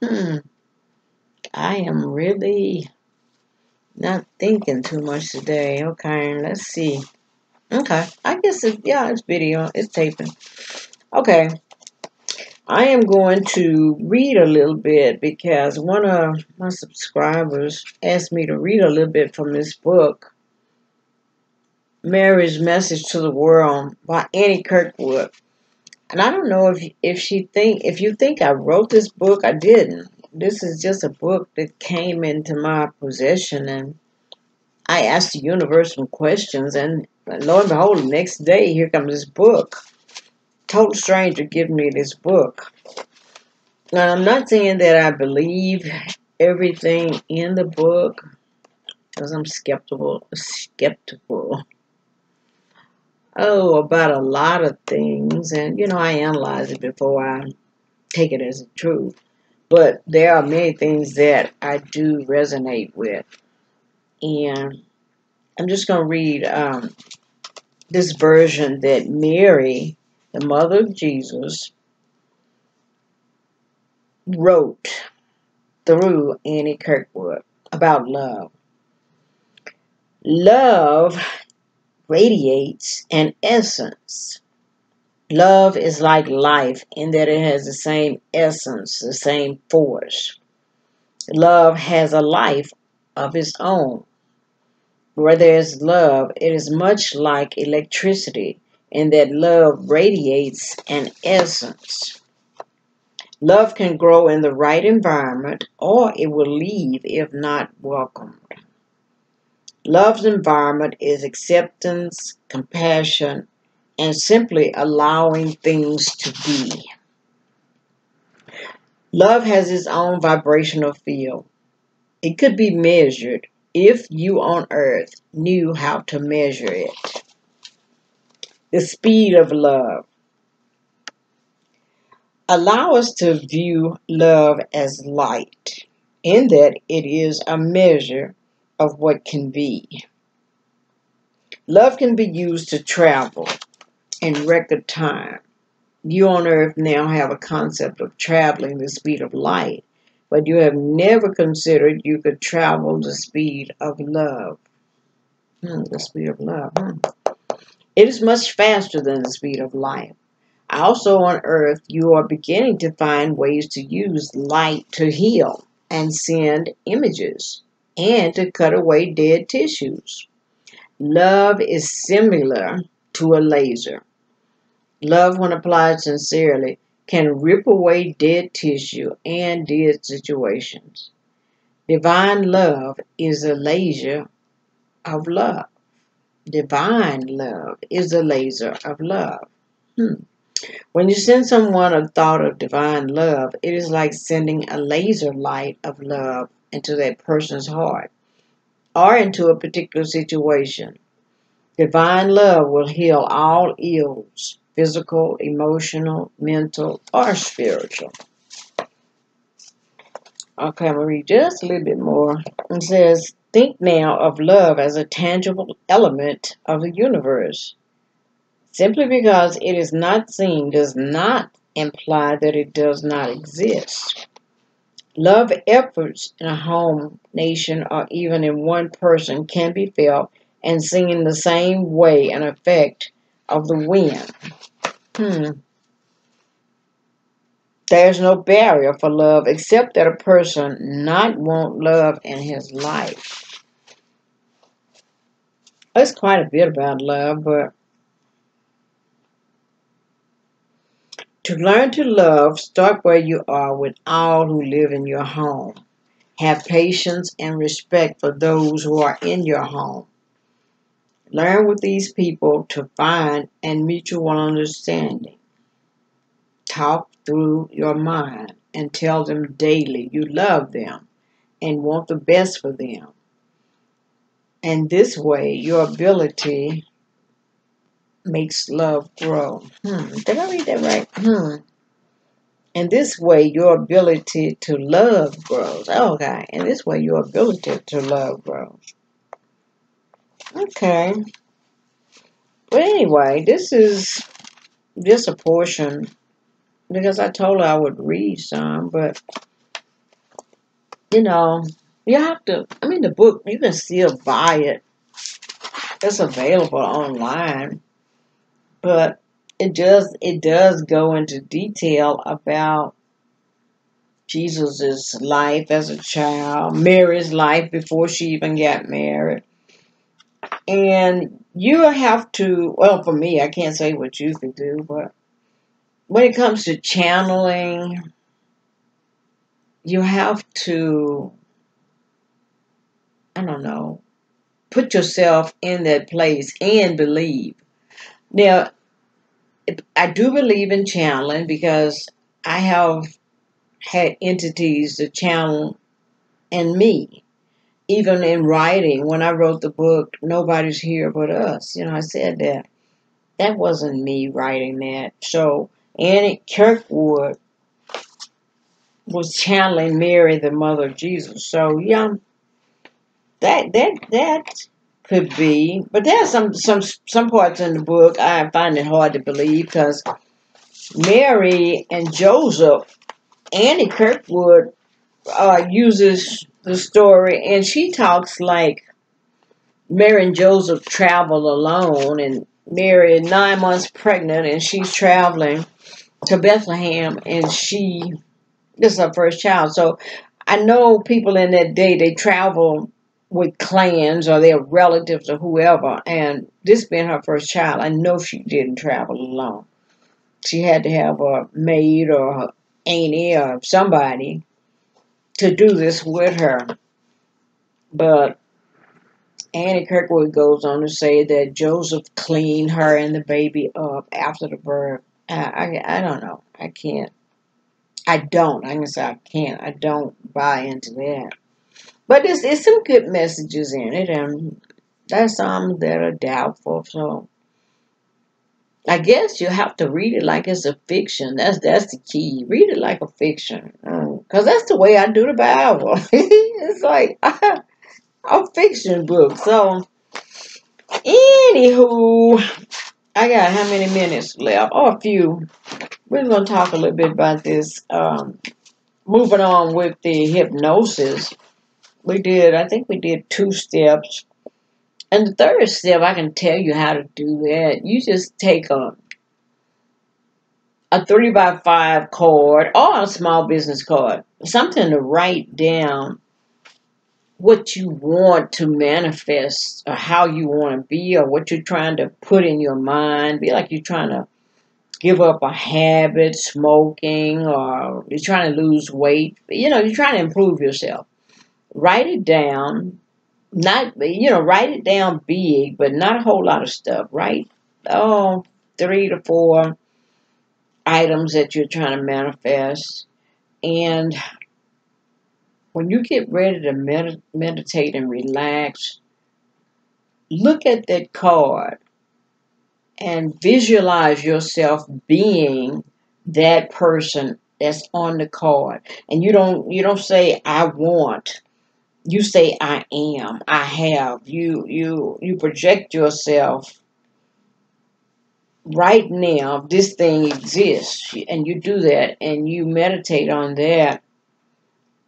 Hmm. I am really not thinking too much today. Okay, let's see. Okay, I guess it's video. It's taping. Okay, I am going to read a little bit because one of my subscribers asked me to read a little bit from this book, Mary's Message to the World by Annie Kirkwood. And I don't know if you think I wrote this book. I didn't. This is just a book that came into my possession, and I asked the universe some questions, and lo and behold, the next day here comes this book. Total stranger giving me this book. Now, I'm not saying that I believe everything in the book, because I'm skeptical. About a lot of things, and I analyze it before I take it as a truth. But there are many things that I do resonate with, and I'm just going to read this version that Mary, the mother of Jesus, wrote through Annie Kirkwood about love. Love radiates an essence. Love is like life in that it has the same essence, the same force. Love has a life of its own. Where there is love, it is much like electricity in that love radiates an essence. Love can grow in the right environment, or it will leave if not welcomed. Love's environment is acceptance, compassion, and simply allowing things to be. Love has its own vibrational field. It could be measured if you on earth knew how to measure it. The speed of love. Allow us to view love as light, in that it is a measure of what can be. Love can be used to travel in record time. You on earth now have a concept of traveling the speed of light, but you have never considered you could travel the speed of love. The speed of love. It is much faster than the speed of light. Also on earth, you are beginning to find ways to use light to heal and send images and to cut away dead tissues. Love is similar to a laser. Love, when applied sincerely, can rip away dead tissue and dead situations. Divine love is a laser of love. Divine love is a laser of love. When you send someone a thought of divine love, it is like sending a laser light of love into that person's heart or into a particular situation. Divine love will heal all ills, physical, emotional, mental, or spiritual. Okay, I'm going to read just a little bit more. It says, think now of love as a tangible element of the universe. Simply because it is not seen does not imply that it does not exist. Love efforts in a home, nation, or even in one person can be felt and seen in the same way and effect of the wind. There's no barrier for love except that a person not want love in his life. There's quite a bit about love, but to learn to love, start where you are with all who live in your home. Have patience and respect for those who are in your home. Learn with these people to find and mutual understanding. Talk through your mind and tell them daily you love them and want the best for them. And this way, your ability makes love grow. Did I read that right? And this way, your ability to love grows. Okay. And this way, your ability to love grows. Okay. But anyway, this is just a portion because I told her I would read some, but you know, you have to, I mean, the book, you can still buy it. It's available online, but it does go into detail about Jesus's life as a child, Mary's life before she even got married. And you have to, well, for me, I can't say what you could do, but when it comes to channeling, you have to, I don't know, put yourself in that place and believe. Now, I do believe in channeling because I have had entities to channel in me. Even in writing, when I wrote the book, Nobody's Here But Us, I said that. That wasn't me writing that. So Annie Kirkwood was channeling Mary, the mother of Jesus. So yeah, that could be. But there's some parts in the book I find it hard to believe because Mary and Joseph, Annie Kirkwood uses the story, and she talks like Mary and Joseph travel alone, and Mary is 9 months pregnant, and she's traveling to Bethlehem, and this is her first child. So I know people in that day, they travel with clans or their relatives or whoever, and this being her first child, I know she didn't travel alone. She had to have a maid or her auntie or somebody to do this with her. But Annie Kirkwood goes on to say that Joseph cleaned her and the baby up after the birth. I don't know. I can't. I don't. I can say I can't. I don't buy into that. But it's some good messages in it, and there's some that are doubtful. So I guess you have to read it like it's a fiction. That's the key. Read it like a fiction, because that's the way I do the Bible. It's like a fiction book. So anywho, I got how many minutes left? Oh, a few. We're going to talk a little bit about this. Moving on with the hypnosis. I think we did 2 steps. And the third step, I can tell you how to do that. You just take a 3x5 card or a small business card. Something to write down what you want to manifest or how you want to be or what you're trying to put in your mind. Be like you're trying to give up a habit, smoking, or you're trying to lose weight. You're trying to improve yourself. Write it down. Write it down big, but not a whole lot of stuff. Write, 3 to 4 items that you're trying to manifest. And when you get ready to meditate and relax, look at that card and visualize yourself being that person that's on the card. And you don't say I want. You say I am. I have. You project yourself right now. This thing exists, and you do that, and you meditate on that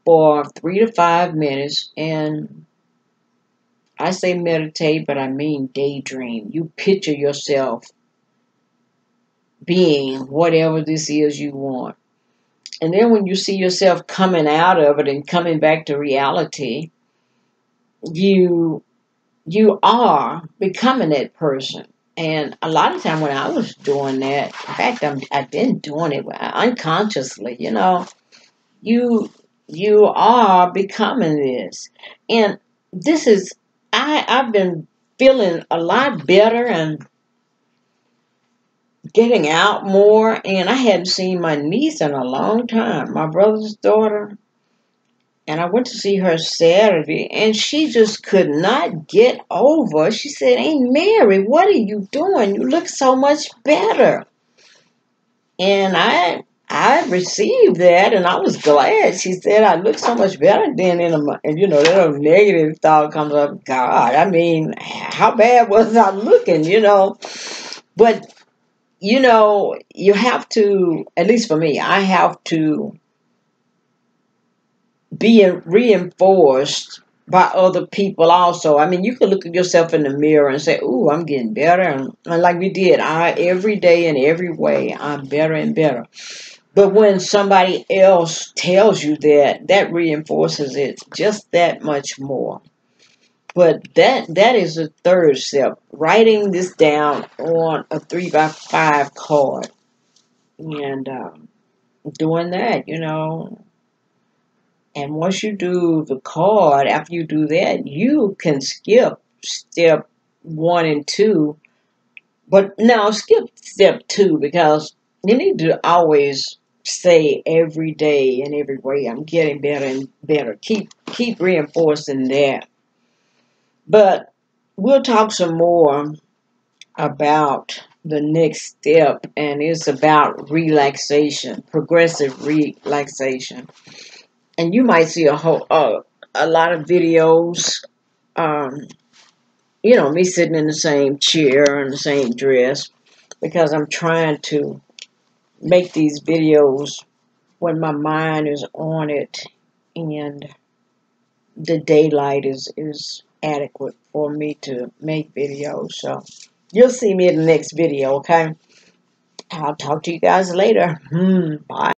for 3 to 5 minutes. And I say meditate, but I mean daydream. You picture yourself being whatever this is you want. And then when you see yourself coming out of it and coming back to reality, you are becoming that person. And a lot of time when I was doing that, in fact, I've been doing it unconsciously, you are becoming this. And this is, I've been feeling a lot better and getting out more. And I hadn't seen my niece in a long time, my brother's daughter. And I went to see her Saturday, and she just could not get over. She said, Aunt Mary, what are you doing? You look so much better. And I received that, and I was glad. She said, I look so much better. Then, that little negative thought comes up, God, I mean, how bad was I looking, But, you have to, at least for me, I have to being reinforced by other people also. I mean, you can look at yourself in the mirror and say, ooh, I'm getting better. And like we did, every day in every way, I'm better and better. But when somebody else tells you that, that reinforces it just that much more. But that is the third step, writing this down on a 3x5 card and doing that, And once you do the card, after you do that, you can skip step 1 and 2. But now skip step 2 because you need to always say every day and every way, I'm getting better and better. Keep reinforcing that. But we'll talk some more about the next step, and it's about relaxation, progressive relaxation. And you might see a lot of videos, me sitting in the same chair and the same dress, because I'm trying to make these videos when my mind is on it and the daylight is adequate for me to make videos. So you'll see me in the next video, okay? I'll talk to you guys later. Bye.